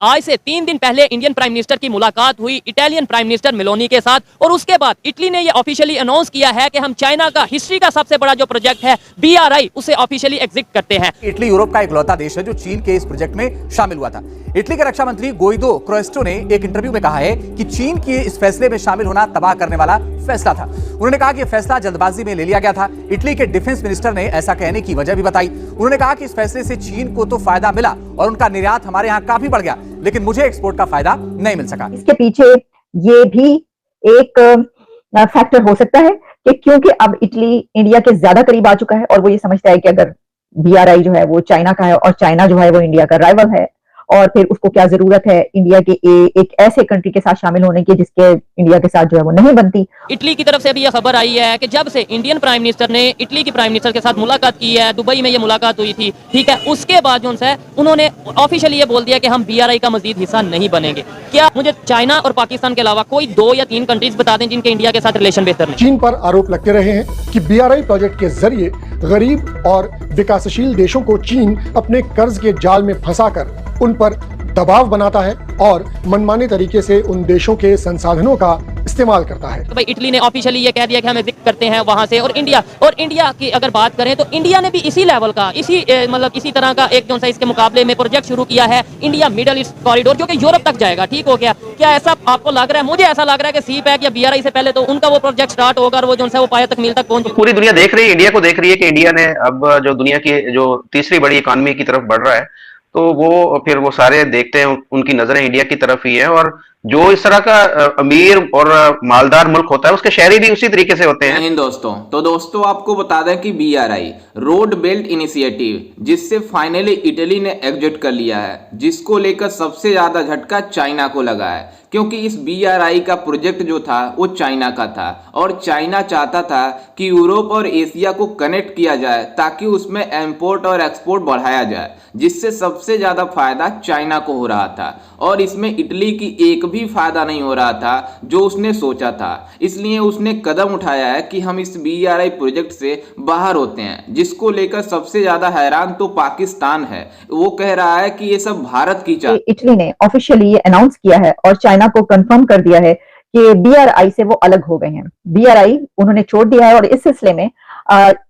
आज से 3 दिन पहले इंडियन प्राइम मिनिस्टर की मुलाकात हुई इटालियन प्राइम मिनिस्टर मेलोनी के साथ और उसके बाद इटली ने यह ऑफिशियली अनाउंस किया है कि हम चाइना का हिस्ट्री का सबसे बड़ा जो प्रोजेक्ट है BRI उसे ऑफिशियली एग्जिट करते हैं। इटली यूरोप का इकलौता देश है जो चीन के इस प्रोजेक्ट में शामिल हुआ था। इटली के रक्षा मंत्री गोइदो क्रोएस्टो ने एक इंटरव्यू में कहा है कि चीन के इस फैसले में शामिल होना तबाह करने वाला फैसला था। उन्होंने कहा कि यह फैसला जल्दबाजी में ले लिया गया था। इटली के डिफेंस मिनिस्टर ने ऐसा कहने की वजह भी बताई। उन्होंने कहा कि इस फैसले से चीन को तो फायदा मिला और उनका निर्यात हमारे यहाँ काफी बढ़ गया, लेकिन मुझे एक्सपोर्ट का फायदा नहीं मिल सका। इसके पीछे ये भी एक फैक्टर हो सकता है कि क्योंकि अब इटली इंडिया के ज्यादा करीब आ चुका है और वो ये समझता है कि अगर BRI जो है वो चाइना का है और चाइना जो है वो इंडिया का राइवल है और फिर उसको क्या जरूरत है इंडिया के एक ऐसे कंट्री के साथ शामिल होने की जिसके इंडिया के साथ जो है वो नहीं बनती। इटली की तरफ से भी यह खबर आई है कि जब से इंडियन प्राइम मिनिस्टर ने इटली की प्राइम मिनिस्टर के साथ मुलाकात की है, दुबई में ये मुलाकात हुई थी, ठीक है, उसके बाद जो है उन्होंने ऑफिशियली ये बोल दिया कि हम BRI का मजीद हिस्सा नहीं बनेंगे। क्या मुझे चाइना और पाकिस्तान के अलावा कोई 2 या 3 कंट्रीज बता दें जिनके इंडिया के साथ रिलेशन बेहतर नहीं? चीन पर आरोप लगते रहे हैं कि BRI प्रोजेक्ट के जरिए गरीब और विकासशील देशों को चीन अपने कर्ज के जाल में फंसाकर उन पर दबाव बनाता है और मनमाने तरीके से उन देशों के संसाधनों का इस्तेमाल करता है। तो भाई इटली ने ऑफिशियली ये कह दिया कि हम एग्जिट करते हैं वहां से, और इंडिया की अगर बात करें तो इंडिया ने भी इसी लेवल का इसी तरह का एक जो सा इसके मुकाबले में प्रोजेक्ट शुरू किया है, इंडिया मिडल ईस्ट कॉरिडोर, जो कि यूरोप तक जाएगा। ठीक हो गया, क्या ऐसा आपको लग रहा है? मुझे ऐसा लग रहा है कि CPEC या BRI से पहले तो उनका वो प्रोजेक्ट स्टार्ट होगा और वो जो है वो पाया तक मील तक पहुंच। पूरी दुनिया देख रही है, इंडिया को देख रही है कि इंडिया ने अब जो दुनिया की जो तीसरी बड़ी इकोनॉमी की तरफ बढ़ रहा है, तो वो फिर वो सारे देखते हैं, उनकी नजरें इंडिया की तरफ ही है। और जो इस तरह का अमीर और मालदार मुल्क होता है उसके शहरी भी उसी तरीके से होते हैं। दोस्तों आपको बता दें कि BRI रोड बेल्ट इनिशिएटिव, जिससे फाइनली इटली ने एग्जिट कर लिया है, जिसको लेकर सबसे ज्यादा झटका चाइना को लगा है, क्योंकि इस BRI का प्रोजेक्ट जो था वो चाइना का था और चाइना चाहता था कि यूरोप और एशिया को कनेक्ट किया जाए ताकि उसमें इंपोर्ट और एक्सपोर्ट बढ़ाया जाए, जिससे सबसे ज्यादा फायदा चाइना को हो रहा था और इसमें इटली की एक भी फायदा नहीं हो रहा था जो उसने सोचा था। इसलिए उसने कदम उठाया है कि हम इस BRI प्रोजेक्ट से बाहर होते हैं, जिसको लेकर सबसे ज्यादा हैरान तो पाकिस्तान है। वो कह रहा है कि ये सब भारत की चाल। इटली ने ऑफिशियली ये अनाउंस किया है और चाइना को कंफर्म कर दिया है कि BRI से वो अलग हो गए हैं। BRI उन्होंने छोड़ दिया है और इस सिलसिले में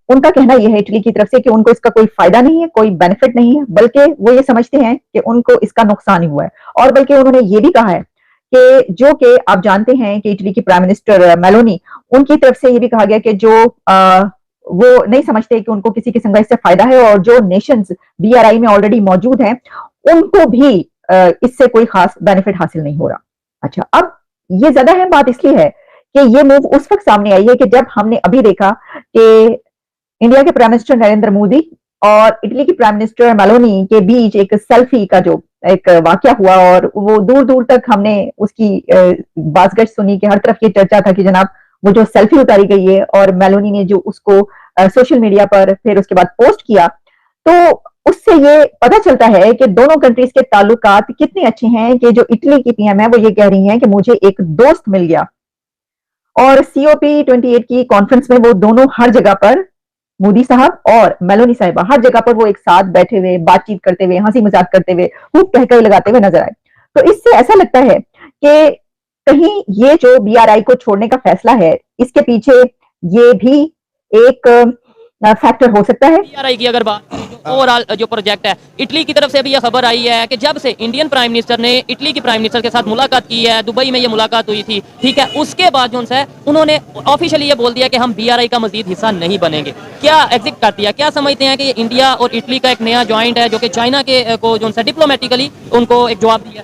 उनका कहना यह है इटली की तरफ से कि उनको इसका कोई फायदा नहीं है, कोई बेनिफिट नहीं है, बल्कि वो ये समझते हैं कि उनको इसका नुकसान ही हुआ है। और बल्कि उन्होंने ये भी कहा है कि जो कि आप जानते हैं कि इटली की प्राइम मिनिस्टर मेलोनी, उनकी तरफ से ये भी कहा गया कि जो वो नहीं समझते कि उनको किसी किस्म का इससे फायदा है और जो नेशंस BRI में ऑलरेडी मौजूद हैं उनको भी इससे कोई खास बेनिफिट हासिल नहीं हो रहा। अच्छा, अब ये ज्यादा अहम बात इसलिए है कि ये मूव उस वक्त सामने आई है कि जब हमने अभी देखा कि इंडिया के प्राइम मिनिस्टर नरेंद्र मोदी और इटली की प्राइम मिनिस्टर मेलोनी के बीच एक सेल्फी का जो एक वाकया हुआ और वो दूर दूर तक हमने उसकी बाज़गश्त सुनी कि हर तरफ ये चर्चा था कि जनाब वो जो सेल्फी उतारी गई है और मेलोनी ने जो उसको सोशल मीडिया पर फिर उसके बाद पोस्ट किया, तो उससे ये पता चलता है कि दोनों कंट्रीज के ताल्लुकात कितने अच्छे हैं कि जो इटली की PM है वो ये कह रही हैं कि मुझे एक दोस्त मिल गया। और COP28 की कॉन्फ्रेंस में वो दोनों हर जगह पर, मोदी साहब और मेलोनी साहिबा, हर जगह पर वो एक साथ बैठे हुए, बातचीत करते हुए, हंसी मजाक करते हुए, खूब कहकही लगाते हुए नजर आए। तो इससे ऐसा लगता है कि कहीं ये जो BRI को छोड़ने का फैसला है, इसके पीछे ये भी एक फैक्टर हो सकता है। BRI की अगर बात ओवरऑल जो प्रोजेक्ट है, इटली की तरफ से भी यह खबर आई है कि जब से इंडियन प्राइम मिनिस्टर ने इटली की प्राइम मिनिस्टर के साथ मुलाकात की है, दुबई में ये मुलाकात हुई थी, ठीक है, उसके बाद जो है उन्होंने ऑफिशियली ये बोल दिया कि हम BRI का मजीद हिस्सा नहीं बनेंगे। क्या एग्जिट कर दिया? क्या समझते हैं कि ये इंडिया और इटली का एक नया ज्वाइंट है जो कि चाइना के को जो है डिप्लोमेटिकली उनको एक जवाब दिया?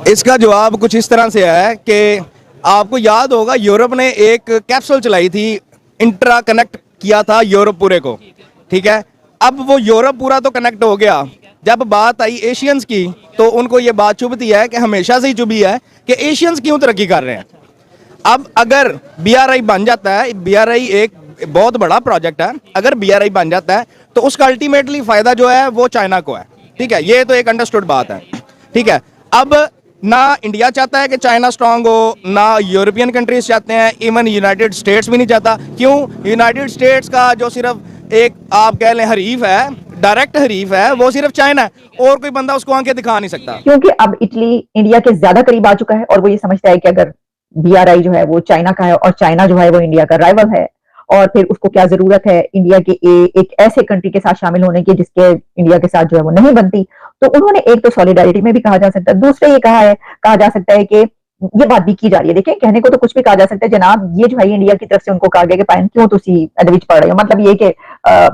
इसका जवाब कुछ इस तरह से है कि आपको याद होगा यूरोप ने एक कैप्सूल चलाई थी, इंट्रा कनेक्ट किया था यूरोप पूरे को, ठीक है। अब वो यूरोप पूरा तो कनेक्ट हो गया, जब बात आई एशियंस की तो उनको ये बात चुभती है कि हमेशा से ही चुभी है कि एशियंस क्यों तरक्की कर रहे हैं। अब अगर BRI बन जाता है, BRI एक बहुत बड़ा प्रोजेक्ट है, अगर BRI बन जाता है तो उसका अल्टीमेटली फायदा जो है वो चाइना को है, ठीक है, ये तो एक अंडरस्टूड बात है, ठीक है। अब ना इंडिया चाहता है कि चाइना स्ट्रांग हो, ना यूरोपियन कंट्रीज चाहते हैं, इवन यूनाइटेड स्टेट्स भी नहीं चाहता। क्यों? यूनाइटेड स्टेट्स का जो सिर्फ एक आप कह लें हरीफ है डायरेक्ट हरीफ है वो सिर्फ चाइना है और कोई बंदा उसको आंखें दिखा नहीं सकता। क्योंकि अब इटली इंडिया के ज्यादा करीब आ चुका है और वो ये समझता है कि अगर बीआरआई जो है वो चाइना का है और चाइना जो है वो इंडिया का राइवल है, और फिर उसको क्या जरूरत है इंडिया के एक ऐसे कंट्री के साथ शामिल होने की जिसके इंडिया के साथ जो है वो नहीं बनती। तो उन्होंने एक तो सॉलिडारिटी में भी कहा जा सकता है, दूसरे ये कहा जा सकता है कि ये बात भी की जा रही है। देखिए, कहने को तो कुछ भी कहा जा सकता है जनाब, ये जो है इंडिया की तरफ से उनको कहा गया कि पाइन क्यों तुसी एदे विच पड़ रहे हो, मतलब ये कि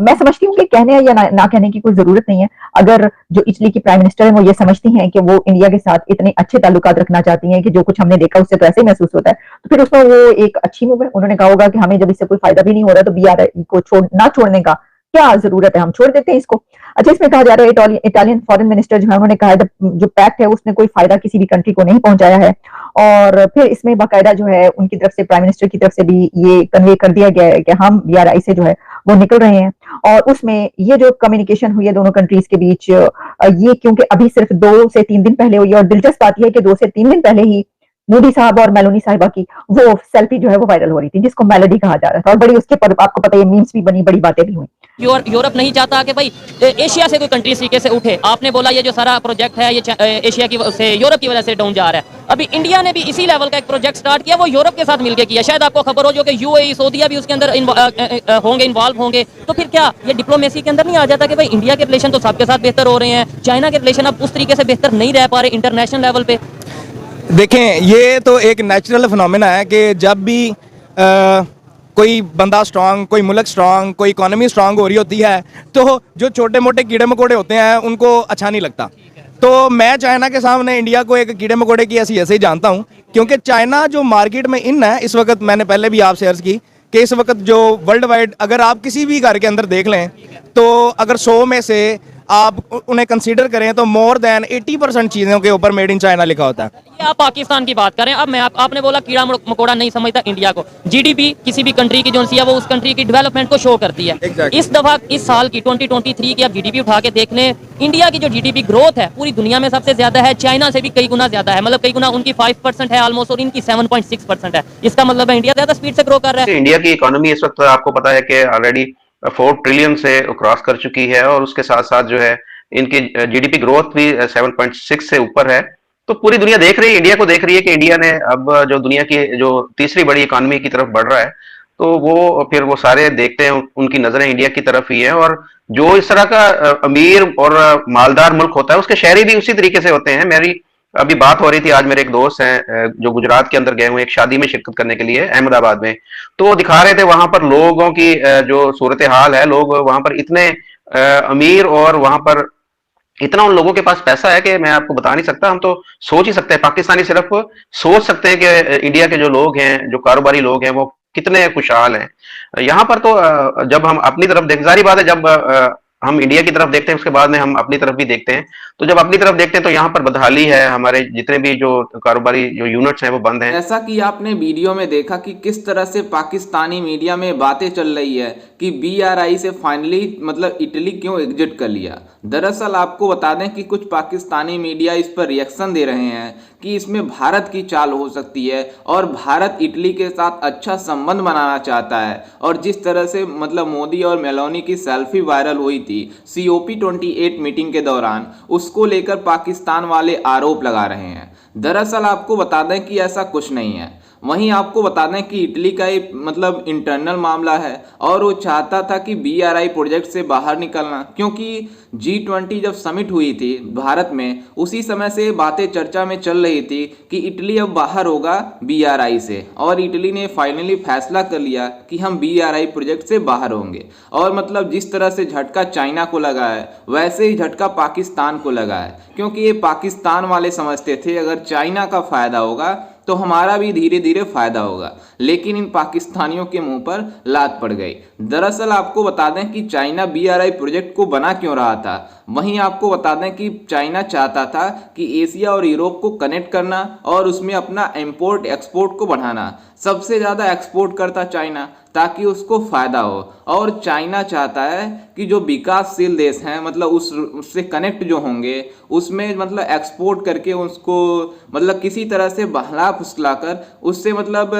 मैं समझती हूँ कि कहने या ना कहने की कोई जरूरत नहीं है। अगर जो इटली की प्राइम मिनिस्टर है वो ये समझती हैं कि वो इंडिया के साथ इतने अच्छे ताल्लुकात रखना चाहती हैं कि जो कुछ हमने देखा उससे तो ऐसे ही महसूस होता है, तो फिर उसमें वो एक अच्छी मूव है। उन्होंने कहा होगा कि हमें जब इससे कोई फायदा भी नहीं हो रहा तो बीआरआई को ना छोड़ने का क्या जरूरत है, हम छोड़ देते हैं इसको। अच्छा, इसमें कहा जा रहा है इटालियन फॉरेन मिनिस्टर जो है उन्होंने कहा है जो पैक्ट है उसने कोई फायदा किसी भी कंट्री को नहीं पहुंचाया है, और फिर इसमें बाकायदा जो है उनकी तरफ से प्राइम मिनिस्टर की तरफ से भी ये कन्वे कर दिया गया है कि हम बीआरआई से जो है वो निकल रहे हैं। और उसमें ये जो कम्युनिकेशन हुई है दोनों कंट्रीज के बीच, ये क्योंकि अभी सिर्फ 2 से 3 दिन पहले हुई है, और दिलचस्प बात यह है कि 2 से 3 दिन पहले ही मोदी साहब और मेलोनी साहिबा की वो सेल्फी जो है वो वायरल हो रही थी जिसको मेलोडी कहा जा रहा था, और बड़ी उसके पर आपको पता है मीम्स भी बनी, बड़ी बातें भी हुई। यूरोप नहीं चाहता कि भाई एशिया से कोई कंट्री इस तरीके से उठे। आपने बोला ये जो सारा प्रोजेक्ट है ये एशिया की से यूरोप की वजह से डाउन जा रहा है। अभी इंडिया ने भी इसी लेवल का एक प्रोजेक्ट स्टार्ट किया, वो यूरोप के साथ मिलकर किया। शायद आपको खबर हो जो कि यूएई सऊदीया भी उसके अंदर होंगे, इन्वॉल्व होंगे। तो फिर क्या ये डिप्लोमेसी के अंदर नहीं आ जाता कि भाई इंडिया के रिलेशन तो सबके साथ बेहतर हो रहे हैं, चाइना के रिलेशन अब उस तरीके से बेहतर नहीं रह पा रहे इंटरनेशनल लेवल पे? देखें, ये तो एक नेचुरल फिनोमेना है कि जब भी कोई बंदा स्ट्रांग, कोई मुल्क स्ट्रांग, कोई इकोनॉमी स्ट्रांग हो रही होती है तो जो छोटे मोटे कीड़े मकोड़े होते हैं उनको अच्छा नहीं लगता। तो मैं चाइना के सामने इंडिया को एक कीड़े मकोड़े की ऐसे ही जानता हूं, क्योंकि चाइना जो मार्केट में इन है इस वक्त, मैंने पहले भी आपसे अर्ज की कि इस वक्त जो वर्ल्ड वाइड अगर आप किसी भी घर के अंदर देख लें तो अगर 100 में से आप उन्हें कंसीडर करें तो मोर देन 80% चीज़ों के ऊपर मेड इन चाइना लिखा होता है। ये आप पाकिस्तान की बात करें, अब मैं आपने बोला कीड़ा मकोड़ा नहीं समझता इंडिया को। जीडीपी किसी भी कंट्री की जो है वो उस कंट्री की डेवलपमेंट को शो करती है। Exactly. इस दफा इस साल की 2023 की आप जीडीपी उठा के देख लें, इंडिया की जो जीडीपी ग्रोथ है पूरी दुनिया में सबसे ज्यादा है, चाइना से भी कई गुना ज्यादा है, मतलब कई गुना। उनकी 5% है ऑलमोस्ट और इनकी 7.6% है। इसका मतलब है इंडिया ज्यादा स्पीड से ग्रो कर रहा है। इंडिया की इकोनॉमी इस वक्त आपको पता है कि ऑलरेडी 4 ट्रिलियन से क्रॉस कर चुकी है, और उसके साथ साथ जो है इनकी जीडीपी ग्रोथ भी 7.6 से ऊपर है। तो पूरी दुनिया देख रही है, इंडिया को देख रही है कि इंडिया ने अब जो दुनिया की जो तीसरी बड़ी इकोनॉमी की तरफ बढ़ रहा है, तो वो फिर वो सारे देखते हैं, उनकी नजरें इंडिया की तरफ ही है। और जो इस तरह का अमीर और मालदार मुल्क होता है उसके शहरी भी उसी तरीके से होते हैं। मेरी अभी बात हो रही थी, आज मेरे एक दोस्त हैं जो गुजरात के अंदर गए हुए एक शादी में शिरकत करने के लिए अहमदाबाद में, तो वो दिखा रहे थे वहां पर लोगों की जो सूरत हाल है। लोग वहां पर इतने अमीर और वहां पर इतना उन लोगों के पास पैसा है कि मैं आपको बता नहीं सकता। हम तो सोच ही सकते हैं, पाकिस्तानी सिर्फ सोच सकते हैं कि इंडिया के जो लोग हैं, जो कारोबारी लोग हैं, वो कितने खुशहाल हैं। यहाँ पर तो जब हम अपनी तरफ देख, जारी बात है, जब हम इंडिया की तरफ देखते हैं उसके बाद में हम अपनी तरफ भी देखते हैं, तो जब अपनी तरफ देखते हैं तो यहाँ पर बदहाली है, हमारे जितने भी जो कारोबारी जो यूनिट्स हैं वो बंद हैं। ऐसा कि आपने वीडियो में देखा कि किस तरह से पाकिस्तानी मीडिया में बातें चल रही है कि बीआरआई से फाइनली मतलब इटली क्यों एग्जिट कर लिया। दरअसल आपको बता दें कि कुछ पाकिस्तानी मीडिया इस पर रिएक्शन दे रहे हैं कि इसमें भारत की चाल हो सकती है और भारत इटली के साथ अच्छा संबंध बनाना चाहता है। और जिस तरह से मतलब मोदी और मेलोनी की सेल्फी वायरल हुई थी COP28 मीटिंग के दौरान, उसको लेकर पाकिस्तान वाले आरोप लगा रहे हैं। दरअसल आपको बता दें कि ऐसा कुछ नहीं है। वहीं आपको बता दें कि इटली का एक मतलब इंटरनल मामला है और वो चाहता था कि बीआरआई प्रोजेक्ट से बाहर निकलना, क्योंकि G20 जब समिट हुई थी भारत में, उसी समय से बातें चर्चा में चल रही थी कि इटली अब बाहर होगा बीआरआई से, और इटली ने फाइनली फैसला कर लिया कि हम बीआरआई प्रोजेक्ट से बाहर होंगे। और मतलब जिस तरह से झटका चाइना को लगा है वैसे ही झटका पाकिस्तान को लगा है, क्योंकि ये पाकिस्तान वाले समझते थे अगर चाइना का फायदा होगा तो हमारा भी धीरे धीरे फायदा होगा, लेकिन इन पाकिस्तानियों के मुंह पर लात पड़ गई। दरअसल आपको बता दें कि चाइना बीआरआई प्रोजेक्ट को बना क्यों रहा था। वहीं आपको बता दें कि चाइना चाहता था कि एशिया और यूरोप को कनेक्ट करना और उसमें अपना इंपोर्ट एक्सपोर्ट को बढ़ाना। सबसे ज़्यादा एक्सपोर्ट करता चाइना, ताकि उसको फायदा हो। और चाइना चाहता है कि जो विकासशील देश हैं मतलब उससे कनेक्ट जो होंगे उसमें मतलब एक्सपोर्ट करके उसको मतलब किसी तरह से बहला फुसलाकर उससे मतलब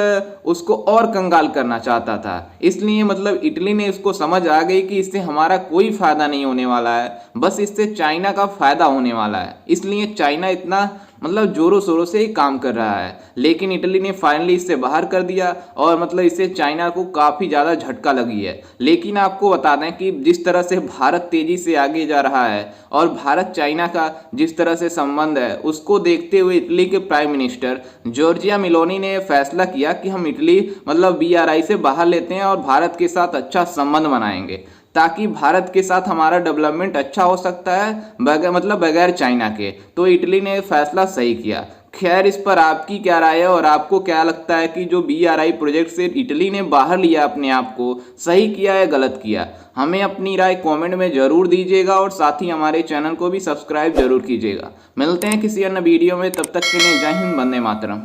उसको और कंगाल करना चाहता था। इसलिए मतलब इटली ने इसको समझ आ गई कि इससे हमारा कोई फायदा नहीं होने वाला है, बस इससे चाइना का फायदा होने वाला है। इसलिए चाइना इतना मतलब जोरों शोरों से ही काम कर रहा है, लेकिन इटली ने फाइनली इससे बाहर कर दिया और मतलब इससे चाइना को काफ़ी ज़्यादा झटका लगी है। लेकिन आपको बता दें कि जिस तरह से भारत तेज़ी से आगे जा रहा है और भारत चाइना का जिस तरह से संबंध है उसको देखते हुए इटली के प्राइम मिनिस्टर जॉर्जिया मेलोनी ने फैसला किया कि हम इटली मतलब BRI से बाहर लेते हैं और भारत के साथ अच्छा संबंध बनाएंगे, ताकि भारत के साथ हमारा डेवलपमेंट अच्छा हो सकता है बगैर चाइना के। तो इटली ने फैसला सही किया। खैर इस पर आपकी क्या राय है और आपको क्या लगता है कि जो BRI प्रोजेक्ट से इटली ने बाहर लिया अपने आप को, सही किया या गलत किया? हमें अपनी राय कमेंट में ज़रूर दीजिएगा और साथ ही हमारे चैनल को भी सब्सक्राइब जरूर कीजिएगा। मिलते हैं किसी अन्य वीडियो में, तब तक के लिए जय हिंद, वंदे मातरम।